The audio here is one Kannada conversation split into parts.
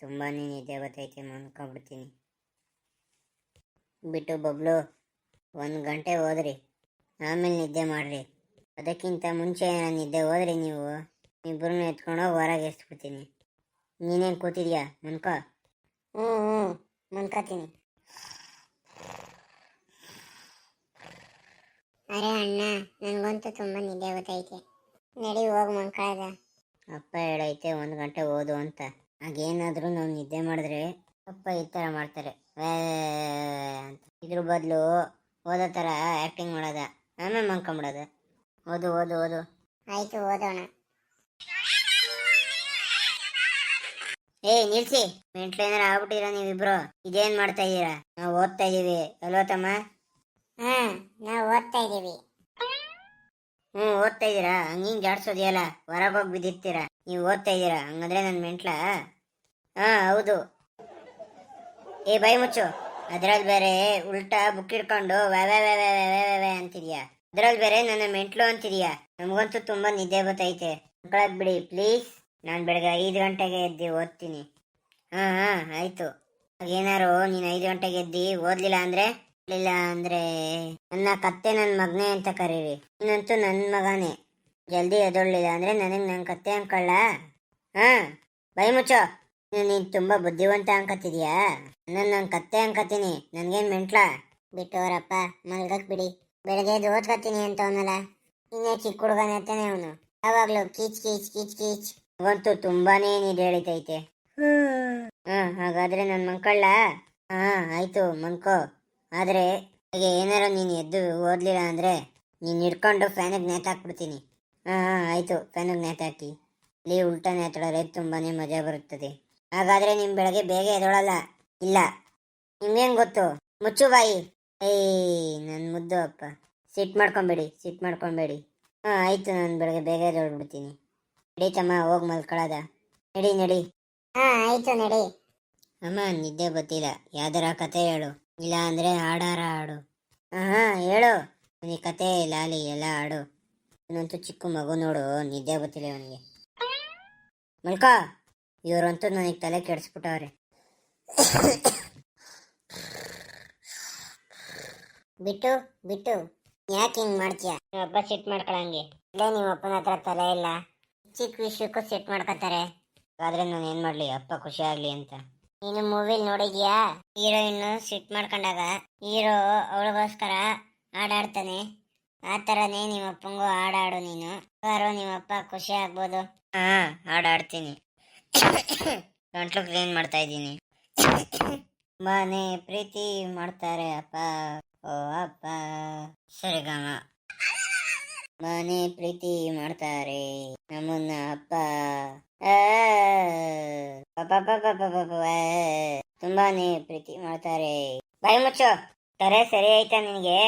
ತುಂಬಾ ನಿದ್ದೆ ಬರ್ತೈತೆ, ಮನ್ಕೊಂಡ್ಬಿಡ್ತೀನಿ. ಬಿಟ್ಟು ಬಬ್ಲು 1 ಗಂಟೆ ಹೋದ್ರಿ, ಆಮೇಲೆ ನಿದ್ದೆ ಮಾಡ್ರಿ. ಅದಕ್ಕಿಂತ ಮುಂಚೆ ನಿದ್ದೆ ಹೋದ್ರಿ ನೀವು ಇಬ್ಬರನ್ನ ಎತ್ಕೊಂಡೋಗಿ ಹೊರಗೆ ಎಸ್ಬಿಡ್ತೀನಿ. ನೀನೇನು ಕೂತಿದ್ಯಾ? ಮನ್ಕೋ. ಹ್ಞೂ ಮನ್ಕೋತೀನಿ. ಅರೆ ಅಣ್ಣ, ನನಗಂತೂ ತುಂಬ ನಿದ್ದೆ ಬರ್ತೈತೆ, ನಡಿ ಹೋಗಿ ಮನ್ಕೊಳ್ಳೋದ. ಅಪ್ಪ ಹೇಳೈತೆ 1 ಗಂಟೆ ಓದು ಅಂತ. ಹಾಗೇನಾದರೂ ನಾವು ನಿದ್ದೆ ಮಾಡಿದ್ರೆ ಅಪ್ಪ ಈ ಥರ ಮಾಡ್ತಾರೆ ಅಂತ. ಇದ್ರ ಬದಲು ಓದೋ ಥರ ಆ್ಯಕ್ಟಿಂಗ್ ಮಾಡೋದ, ಆಮೇಲೆ ಮನ್ಕೊಂಬಿಡೋದ. ಓದು ಓದು ಓದು. ಆಯಿತು, ಓದೋಣ. ನಿಲ್ಸಿ, ಮೆಂಟ್ಲೇನಾರ ಆಗ್ಬಿಟ್ಟಿರ ನೀವಿಬ್ರು. ಇದೇನ್ ಮಾಡ್ತಾ ಇದ್ದೀರಾ? ನಾವು ಓದ್ತಾ ಇದೀವಿ ಅಲ್ವಾ ತಮ್ಮ? ನಾವು ಓದ್ತಾ ಇದೀವಿ. ಓದ್ತಾ ಇದ್ದೀರಾ? ಹಂಗಿಂಗ್ ಜಾಡ್ಸೋದಿಯಲ್ಲ, ಹೊರಗೋಗಿ ಬಿದ್ದಿರ್ತೀರಾ. ನೀವು ಓದ್ತಾ ಇದ್ದೀರಾ ಹಂಗಂದ್ರೆ ನನ್ನ ಮೆಂಟ್ಲ? ಹೌದು. ಬೈ ಮುಚ್ಚು. ಅದ್ರಲ್ಲಿ ಬೇರೆ ಉಲ್ಟಾ ಬುಕ್ ಹಿಡ್ಕೊಂಡು ವ್ಯಾವ್ಯಾವ್ಯಾವ್ಯಾವ್ಯಾವ್ಯಾವ್ಯಾ ಅಂತಿದ್ಯಾ. ಅದ್ರಲ್ಲಿ ಬೇರೆ ನನ್ನ ಮೆಂಟ್ಲು ಅಂತಿದ್ಯಾ. ನಮಗಂತೂ ತುಂಬಾ ನಿದ್ದೆ ಬರ್ತೈತೆ, ಮಕ್ಕಳಾಗ್ ಬಿಡಿ ಪ್ಲೀಸ್. ನಾನು ಬೆಳಗ್ಗೆ 5 ಗಂಟೆಗೆ ಎದ್ದು ಓದ್ತೀನಿ. ಆಯ್ತು. ಏನಾರು ನೀನು 5 ಗಂಟೆಗೆ ಎದ್ದು ಓದ್ಲಿಲ್ಲ ಅಂದ್ರೆ ನನ್ನ ಕತ್ತೆ ನನ್ನ ಮಗನೇ ಅಂತ ಕರೀರಿ. ನೀನಂತೂ ನನ್ನ ಮಗನೇ. ಜಲ್ದಿ ಎದೊಳ್ಳಿಲ್ಲ ಅಂದ್ರೆ ನನ್ನ ಕತ್ತೆ ಅನ್ಕೊಳ್ಳ. ಬೈ ಮುಚ್ಚೋ. ನೀನು ತುಂಬಾ ಬುದ್ಧಿವಂತ ಅನ್ಕತಿದ್ಯಾ? ನನ್ನ ಕತ್ತೆ ಅನ್ಕತೀನಿ. ನನ್ಗೇನ್ ಮೆಂಟ್ಲಾ? ಬಿಟ್ಟವರಪ್ಪ, ಮಲ್ಗಕ್ ಬಿಡಿ. ಬೆಳಗ್ಗೆ ಎದ್ದು ಓದ್ಕತೀನಿ ಅಂತ ಅವನಲ್ಲ, ಇನ್ನೇ ಚಿಕ್ಕ ಹುಡುಗನತ್ತಾನೆ ಅವನು. ಯಾವಾಗ್ಲೂ ಕೀಚ್ ಕೀಚ್ ಕೀಚ್ ಕೀಚ್. ಅವಂತೂ ತುಂಬಾನೇ ನಿದ್ದೆ ಎಳಿತೈತೆ. ಹಾಗಾದ್ರೆ ನಾನು ಮನ್ಕೊಳ್ಳ? ಆಯ್ತು ಮನ್ಕೋ. ಆದ್ರೆ ಹಾಗೆ ಏನಾರ ನೀನು ಎದ್ದು ಓದ್ಲಿಲ್ಲ ಅಂದ್ರೆ ನೀನು ಹಿಡ್ಕೊಂಡು ಫ್ಯಾನಿಗೆ ನೇತಾಕ್ಬಿಡ್ತೀನಿ. ಆಯ್ತು, ಫ್ಯಾನಿಗೆ ನೇತಾಕಿ. ಇಲ್ಲಿ ಉಲ್ಟಾ ನೇತಾಡಿದ್ರೆ ತುಂಬಾನೇ ಮಜಾ ಬರುತ್ತದೆ. ಹಾಗಾದ್ರೆ ನಿಮ್ ಬೆಳಗ್ಗೆ ಬೇಗ ಎದೊಳಲ್ಲ. ಇಲ್ಲ, ನಿಮ್ಗೇನ್ ಗೊತ್ತು? ಮುಚ್ಚು ಬಾಯಿ. ನನ್ ಮುದ್ದು ಅಪ್ಪ. ಸಿಟ್ ಮಾಡ್ಕೊಂಬೇಡಿ. ಆಯ್ತು, ನಾನು ಬೆಳಗ್ಗೆ ಬೇಗ ಎದೊಳ್ಬಿಡ್ತೀನಿ. ನಡೀತಮ್ಮ, ಹೋಗಿ ಮಲ್ಕೊಳ್ಳೋದ. ನಡಿ. ಆಯ್ತು ನಡಿ. ಅಮ್ಮ, ನಿದ್ದೆ ಗೊತ್ತಿಲ್ಲ, ಯಾವ್ದಾರ ಕತೆ ಹೇಳು, ಇಲ್ಲ ಅಂದ್ರೆ ಹಾಡಾರ ಹಾಡು. ಹೇಳು. ಈ ಕತೆ ಲಾಲಿ ಎಲ್ಲ ಹಾಡು. ಇನ್ನಂತೂ ಚಿಕ್ಕ ಮಗು ನೋಡು, ನಿದ್ದೆ ಗೊತ್ತಿಲ್ಲ ಅವನಿಗೆ. ಮಲ್ಕೋ. ಇವರಂತೂ ನನಗೆ ತಲೆ ಕೆಡಿಸ್ಬಿಟ್ಟವ್ರೆ. ಬಿಟ್ಟು ಯಾಕೆ ಹಿಂಗ್ ಮಾಡ್ತೀಯ? ಹಬ್ಬ ಸಿಟ್ ಮಾಡ್ಕೊಳಂಗೆ. ಇಲ್ಲೇ ನಿಮ್ಮ ಅಪ್ಪನ ಹತ್ರ ತಲೆ ಇಲ್ಲ, ಚಿಕ್ಕ ವಿಷಯಕ್ಕೂ ಸಿಟ್ ಮಾಡ್ಕೊತಾರೆ. ಆದ್ರೆ ನಾನು ಏನ್ ಮಾಡ್ಲಿ, ಅಪ್ಪ ಖುಷಿ ಆಗ್ಲಿ ಅಂತ. ನೀನು ಮೂವಿಲ್ ನೋಡಿದ್ಯಾ? ಹೀರೋಯಿನ್ ಸಿಟ್ ಮಾಡ್ಕೊಂಡಾಗ ಹೀರೋ ಅವಳಿಗೋಸ್ಕರ ಹಾಡಾಡ್ತಾನೆ. ಆ ತರನೇ ನಿಮ್ಮಪ್ಪಂಗೂ ಹಾಡಾಡು ನೀನು. ನಿಮ್ಮಪ್ಪ ಖುಷಿ ಆಗ್ಬೋದು. ಹಾಡಾಡ್ತೀನಿ. ಗಂಟ್ಲು ಕ್ಲೀನ್ ಮಾಡ್ತಾ ಇದ್ದೀನಿ. ಮನೆ ಪ್ರೀತಿ ಮಾಡ್ತಾರೆ ಅಪ್ಪ, ಓ ಅಪ್ಪ. ಸರಿಗಮ. ಮನೆ ಪ್ರೀತಿ ಮಾಡ್ತಾರೆ ನಮ್ಮನ್ನ ಅಪ್ಪ. ತುಂಬಾನೇ ಪ್ರೀತಿ ಮಾಡ್ತಾರೆ. ಬಾಯಿ ಮುಚ್ಚೋ. ಸರಿ ಆಯ್ತಾ ನಿನಗೆ?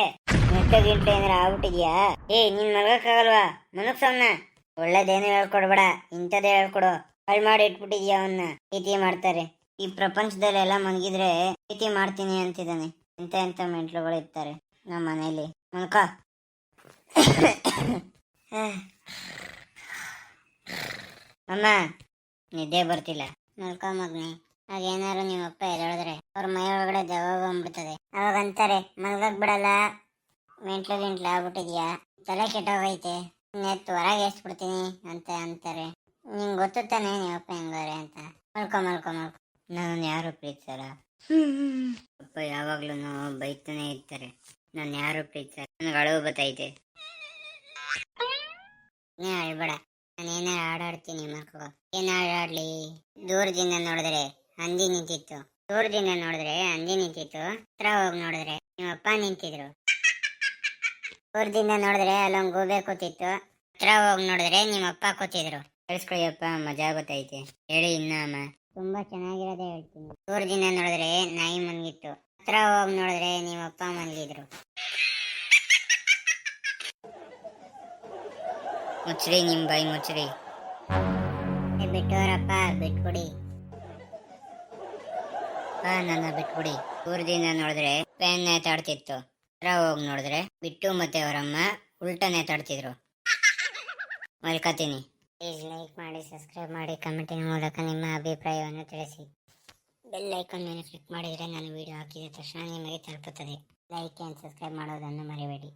ಗಿಂಟ್ಲು ಏನಾರ ಆಗ್ಬಿಟ್ಟಿದ್ಯಾ? ನೀನ್ ಮಲ್ಗಕ್ಕಾಗಲ್ವಾ? ಮನಸ್ಸವನ್ನ ಒಳ್ಳೇದೇನು ಹೇಳ್ಕೊಡ್ಬೇಡ, ಇಂಥದೇ ಹೇಳ್ಕೊಡು. ಹಾಳು ಮಾಡಿ ಇಟ್ಬಿಟ್ಟಿದ್ಯಾ ಅವನ್ನ. ಪ್ರೀತಿ ಮಾಡ್ತಾರೆ. ಈ ಪ್ರಪಂಚದಲ್ಲೆಲ್ಲ ಮನಗಿದ್ರೆ ಪ್ರೀತಿ ಮಾಡ್ತೀನಿ ಅಂತಿದ್ದಾನೆ. ಎಂತ ಮೆಂಟ್ಲುಗಳು ಇರ್ತಾರೆ ನಮ್ಮ ಮನೇಲಿ. ಮಲ್ಕ. ಅಮ್ಮ, ನಿದ್ದೆ ಬರ್ತಿಲ್ಲ. ಮಲ್ಕ ಮಗ್ನಿ. ಹಾಗೇನಾರು ನಿಮ್ಮಪ್ಪ ಎದಳಿದ್ರೆ ಅವ್ರ ಮೈ ಒಳಗಡೆ ದೆವ್ವ ಬಂದ್ಬಿಡ್ತದೆ. ಅವಾಗ ಅಂತಾರೆ, ಮಲ್ಗಕ್ ಬಿಡಲ್ಲ, ಮೆಂಟ್ಲು ಆಗ್ಬಿಟ್ಟಿದ್ಯಾ, ತಲೆ ಕೆಟ್ಟೋಗೈತೆ, ನೆತ್ತು ಹೊರಗೆ ಎಸ್ಬಿಡ್ತೀನಿ ಅಂತ ಅಂತಾರೆ. ನಿಂಗೆ ಗೊತ್ತು ತಾನೆ ನಿಮ್ಮಪ್ಪ ಹೆಂಗವ್ರೆ ಅಂತ. ಮಲ್ಕೊ. ನಾನು ಯಾರು ಪ್ರೀತಿಸಲ್ಲ. ಅಪ್ಪ ಯಾವಾಗ್ಲೂ ಬೈತಾನೆ ಇರ್ತಾರೆ. ನಾನು ಯಾರು ಪ್ರೀತಿಸಲ್ಲ. ನನಗೆ ಅಳುವು ಬತ್ತೈತೆ. ನೀ ಅಳ್ಬೇಡ, ನಾನು ಏನಾರು ಆಡಾಡ್ತೀನಿ. ಮಲ್ಕೋ. ಏನ್ ಆಡಾಡ್ಲಿ? ದೂರದಿಂದ ನೋಡಿದ್ರೆ ಹಂದಿ ನಿಂತಿತ್ತು. ಹತ್ರ ಹೋಗಿ ನೋಡಿದ್ರೆ ನಿಮ್ಮಪ್ಪ ನಿಂತಿದ್ರು. ದೂರದಿಂದ ನೋಡಿದ್ರೆ ಅಲ್ಲೊಂದು ಗೂಬೆ ಕೂತಿತ್ತು. ಹತ್ರ ಹೋಗಿ ನೋಡಿದ್ರೆ ನಿಮ್ಮಪ್ಪ ಕೂತಿದ್ರು. ಕೇಳಿಸ್ಕೊಳ್ಳಿಯಪ್ಪ, ಮಜಾ ಗೊತ್ತೈತೆ. ಹೇಳಿ ಇನ್ನ ಅಮ್ಮ. ತುಂಬಾ ಚೆನ್ನಾಗಿರೋದೇ ಹೇಳ್ತೀನಿ. ದೂರದಿಂದ ನೋಡಿದ್ರೆ ನಾಯಿ ಮನ್ಗಿತ್ತು. ಹತ್ರ ಹೋಗಿ ನೋಡಿದ್ರೆ ನಿಮ್ಮಪ್ಪ ಮನ್ಗಿದ್ರು. ಮುಚ್ಚ್ರಿ, ನಿಮ್ ಬಾಯಿ ಮುಚ್ಚ್ರಿ. ಬಿಟ್ಟವರಪ್ಪ, ಬಿಟ್ಬಿಡಿ. ನನ್ನ ಬಿಟ್ಬಿಡಿ. ದೂರದಿಂದ ನೋಡಿದ್ರೆ ಫ್ಯಾನ್ ನೇತಾಡ್ತಿತ್ತು. ಹತ್ರ ಹೋಗಿ ನೋಡಿದ್ರೆ ಬಿಟ್ಟು ಮತ್ತೆ ಅವರಮ್ಮ ಉಲ್ಟಾ ನೇತಾಡ್ತಿದ್ರು. ಮಲ್ಕತೀನಿ. ಪ್ಲೀಸ್ ಲೈಕ್ ಮಾಡಿ, ಸಬ್ಸ್ಕ್ರೈಬ್ ಮಾಡಿ, ಕಮೆಂಟಿನ ಮೂಲಕ ನಿಮ್ಮ ಅಭಿಪ್ರಾಯವನ್ನು ತಿಳಿಸಿ. ಬೆಲ್ ಐಕಾನ್ ಮೇಲೆ ಕ್ಲಿಕ್ ಮಾಡಿದರೆ ನಾನು ವಿಡಿಯೋ ಹಾಕಿದ ತಕ್ಷಣ ನಿಮಗೆ ತಲುಪುತ್ತದೆ. ಲೈಕ್ ಆ್ಯಂಡ್ ಸಬ್ಸ್ಕ್ರೈಬ್ ಮಾಡೋದನ್ನು ಮರಿಬೇಡಿ.